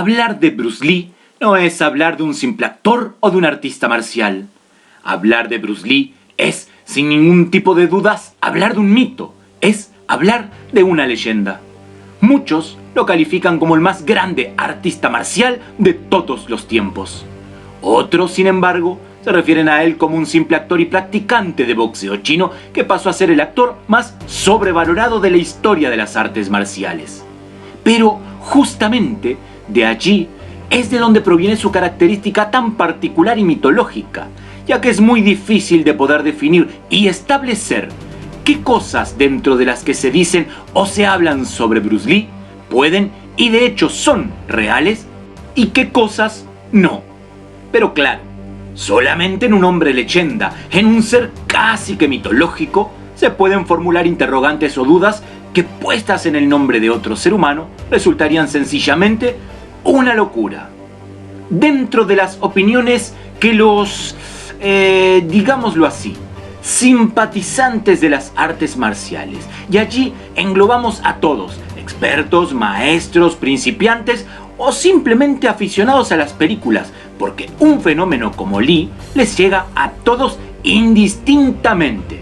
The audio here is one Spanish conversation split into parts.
Hablar de Bruce Lee no es hablar de un simple actor o de un artista marcial. Hablar de Bruce Lee es, sin ningún tipo de dudas, hablar de un mito, es hablar de una leyenda. Muchos lo califican como el más grande artista marcial de todos los tiempos. Otros, sin embargo, se refieren a él como un simple actor y practicante de boxeo chino que pasó a ser el actor más sobrevalorado de la historia de las artes marciales. Pero justamente de allí es de donde proviene su característica tan particular y mitológica, ya que es muy difícil de poder definir y establecer qué cosas dentro de las que se dicen o se hablan sobre Bruce Lee pueden y de hecho son reales y qué cosas no. Pero claro, solamente en un hombre leyenda, en un ser casi que mitológico, se pueden formular interrogantes o dudas que puestas en el nombre de otro ser humano resultarían sencillamente una locura. Dentro de las opiniones que los, digámoslo así, simpatizantes de las artes marciales, y allí englobamos a todos, expertos, maestros, principiantes o simplemente aficionados a las películas, porque un fenómeno como Lee les llega a todos indistintamente.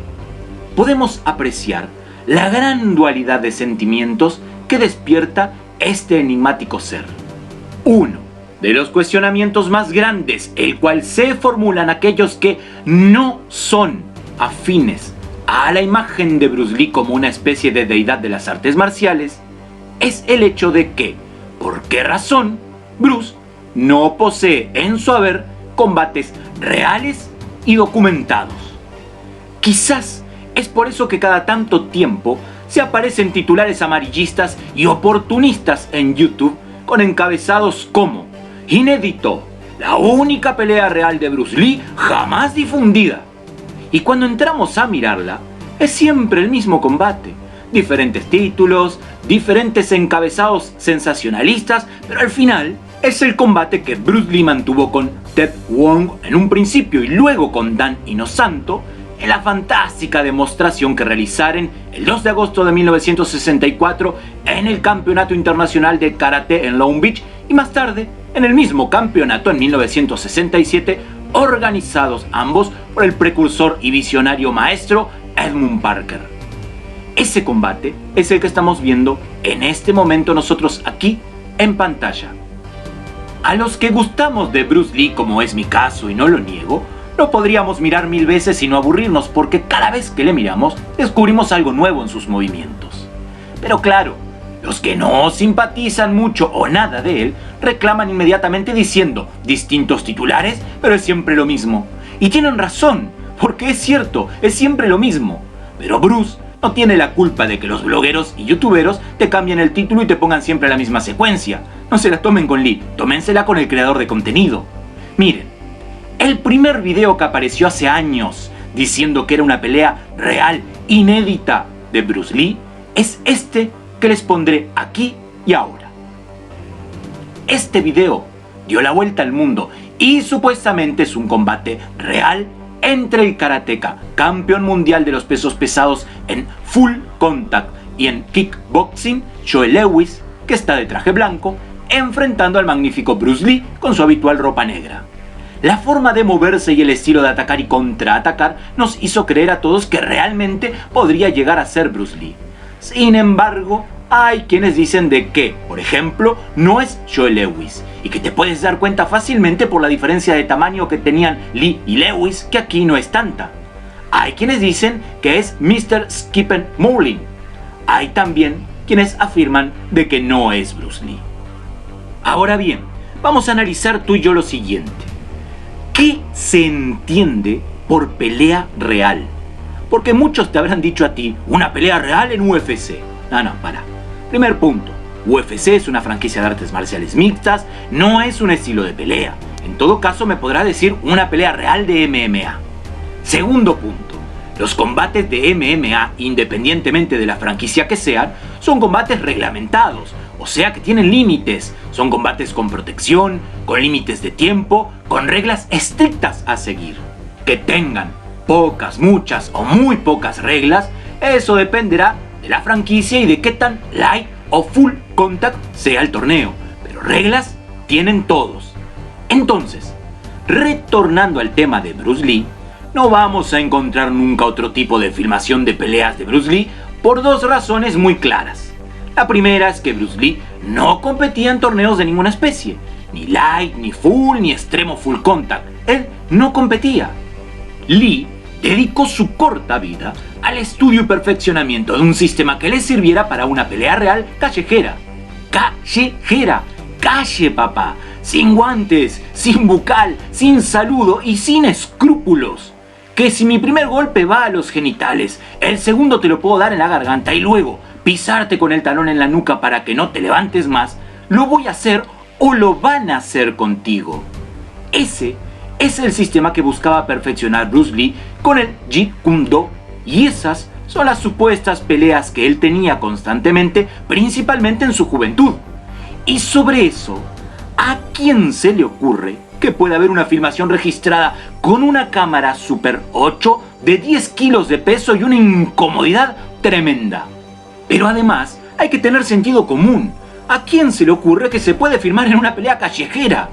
Podemos apreciar la gran dualidad de sentimientos que despierta este enigmático ser. Uno de los cuestionamientos más grandes, el cual se formulan aquellos que no son afines a la imagen de Bruce Lee como una especie de deidad de las artes marciales, es el hecho de que, ¿por qué razón Bruce no posee en su haber combates reales y documentados? Quizás es por eso que cada tanto tiempo se aparecen titulares amarillistas y oportunistas en YouTube con encabezados como inédito, la única pelea real de Bruce Lee jamás difundida. Y cuando entramos a mirarla, es siempre el mismo combate. Diferentes títulos, diferentes encabezados sensacionalistas, pero al final es el combate que Bruce Lee mantuvo con Ted Wong en un principio y luego con Dan Inosanto en la fantástica demostración que realizaren el 2 de agosto de 1964 en el Campeonato Internacional de Karate en Long Beach y más tarde en el mismo campeonato en 1967, organizados ambos por el precursor y visionario maestro Edmund Parker. Ese combate es el que estamos viendo en este momento nosotros aquí en pantalla. A los que gustamos de Bruce Lee, como es mi caso y no lo niego, lo podríamos mirar 1000 veces y no aburrirnos, porque cada vez que le miramos descubrimos algo nuevo en sus movimientos. Pero claro, los que no simpatizan mucho o nada de él reclaman inmediatamente diciendo distintos titulares, pero es siempre lo mismo. Y tienen razón, porque es cierto, es siempre lo mismo. Pero Bruce no tiene la culpa de que los blogueros y youtuberos te cambien el título y te pongan siempre la misma secuencia. No se la tomen con Lee, tómensela con el creador de contenido. Miren, el primer video que apareció hace años diciendo que era una pelea real, inédita de Bruce Lee, es este que les pondré aquí y ahora. Este video dio la vuelta al mundo y supuestamente es un combate real entre el karateka, campeón mundial de los pesos pesados en full contact y en kickboxing, Joe Lewis, que está de traje blanco, enfrentando al magnífico Bruce Lee con su habitual ropa negra. La forma de moverse y el estilo de atacar y contraatacar nos hizo creer a todos que realmente podría llegar a ser Bruce Lee. Sin embargo, hay quienes dicen de que, por ejemplo, no es Joe Lewis, y que te puedes dar cuenta fácilmente por la diferencia de tamaño que tenían Lee y Lewis, que aquí no es tanta. Hay quienes dicen que es Mr. Skip Mourning. Hay también quienes afirman de que no es Bruce Lee. Ahora bien, vamos a analizar tú y yo lo siguiente. ¿Qué se entiende por pelea real? Porque muchos te habrán dicho a ti, una pelea real en UFC. No, para. Primer punto, UFC es una franquicia de artes marciales mixtas, no es un estilo de pelea. En todo caso me podrá decir una pelea real de MMA. Segundo punto, los combates de MMA, independientemente de la franquicia que sean, son combates reglamentados, o sea que tienen límites. Son combates con protección, con límites de tiempo, con reglas estrictas a seguir. Que tengan pocas, muchas o muy pocas reglas, eso dependerá de la franquicia y de qué tan light o full contact sea el torneo. Pero reglas tienen todos. Entonces, retornando al tema de Bruce Lee, no vamos a encontrar nunca otro tipo de filmación de peleas de Bruce Lee por dos razones muy claras. La primera es que Bruce Lee no competía en torneos de ninguna especie, ni light, ni full, ni extremo full contact. Él no competía. Lee dedicó su corta vida al estudio y perfeccionamiento de un sistema que le sirviera para una pelea real callejera. Callejera, calle papá, sin guantes, sin bucal, sin saludo y sin escrúpulos. Que si mi primer golpe va a los genitales, el segundo te lo puedo dar en la garganta y luego pisarte con el talón en la nuca para que no te levantes más, lo voy a hacer o lo van a hacer contigo. Ese es el sistema que buscaba perfeccionar Bruce Lee con el Jeet Kune Do, y esas son las supuestas peleas que él tenía constantemente, principalmente en su juventud. Y sobre eso, ¿a quién se le ocurre que puede haber una filmación registrada con una cámara Super 8 de 10 kilos de peso y una incomodidad tremenda? Pero además, hay que tener sentido común. ¿A quién se le ocurre que se puede filmar en una pelea callejera?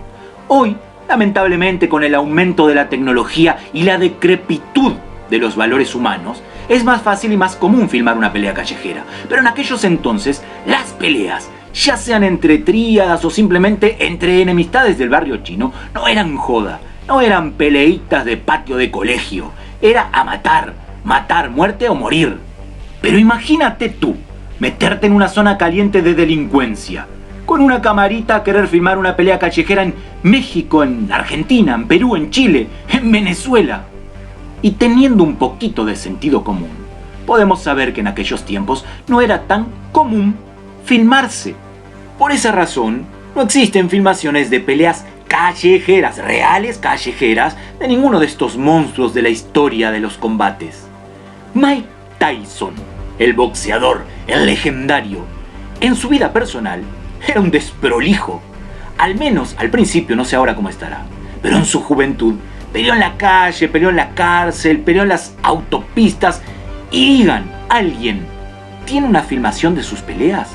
Hoy, lamentablemente, con el aumento de la tecnología y la decrepitud de los valores humanos, es más fácil y más común filmar una pelea callejera. Pero en aquellos entonces, las peleas, ya sean entre tríadas o simplemente entre enemistades del barrio chino, no eran joda, no eran peleitas de patio de colegio. Era a matar, muerte o morir. Pero imagínate tú, meterte en una zona caliente de delincuencia, con una camarita a querer filmar una pelea callejera en México, en Argentina, en Perú, en Chile, en Venezuela. Y teniendo un poquito de sentido común, podemos saber que en aquellos tiempos no era tan común filmarse. Por esa razón, no existen filmaciones de peleas callejeras, reales callejeras, de ninguno de estos monstruos de la historia de los combates. Mike Tyson, el boxeador, el legendario, en su vida personal era un desprolijo. Al menos al principio, no sé ahora cómo estará, pero en su juventud peleó en la calle, peleó en la cárcel, peleó en las autopistas. Y digan, ¿alguien tiene una filmación de sus peleas?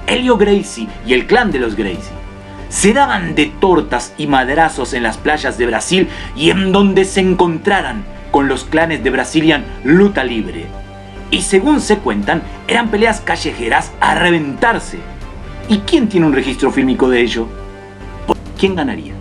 Helio Gracie y el clan de los Gracie se daban de tortas y madrazos en las playas de Brasil y en donde se encontraran con los clanes de Brazilian Luta Libre. Y según se cuentan, eran peleas callejeras a reventarse. ¿Y quién tiene un registro fílmico de ello? ¿Quién ganaría?